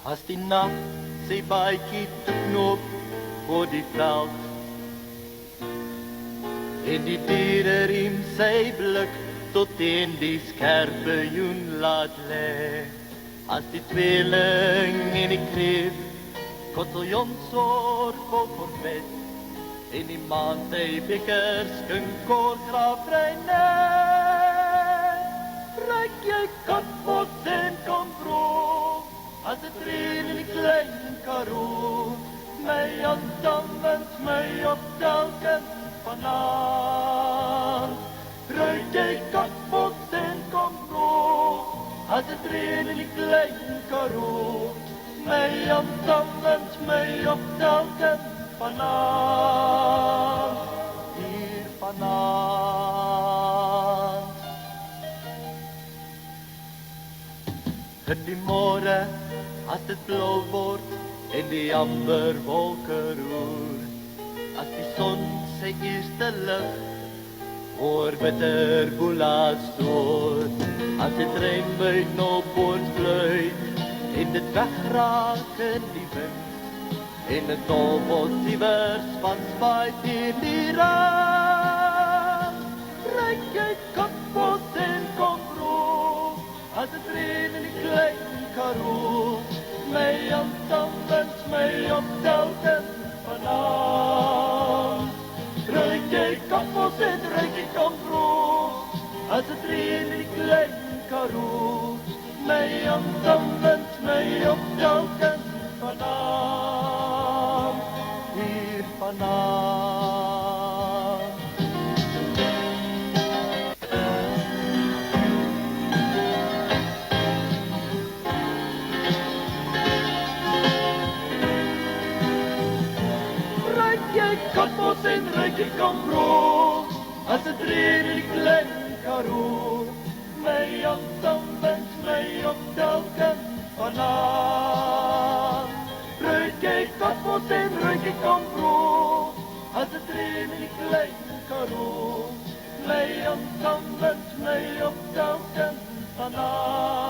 As die nag sy baadjie knoop voor die veld en die diere riem sy blik tot in die skerpe joen laat lê. As die tweeling en die kreef kotteljon sorg vol vet en die maan sy bekers kinkor graafreine. Ruik jy katbos en komproe as het reën in die klein Karoo, my aandammend, my op telkens vanaand. Ruik jy katbos en komproe, as het reën in die klein Karoo, my aandammend, my op telkens vanaand. Hier vanaand. Het die môre as dit blauw word en die amber wolke roer, as die son sy eerste lig oor bitter boelaas stoot, as dit reën buiten op ons fluit en dit wegraak in die wind en het tolbos iewers van spuit in die raam. Ruik jy katbos en komproe, as het reën in die klein Karoo, my aandammend, my op telkens vanaand. Ruik jy katbos en ruik jy komproe, as het reën in die klein Karoo, my aandammend, my op telkens vanaand. Hier vanaand. Ruik jy katbos en ruik jy komproe, as het reën in die klein Karoo, my aandammend, my op telkens vanaand. Ruik jy katbos en ruik jy komproe, as het reën in die klein Karoo, my aandammend, my op telkens vanaand.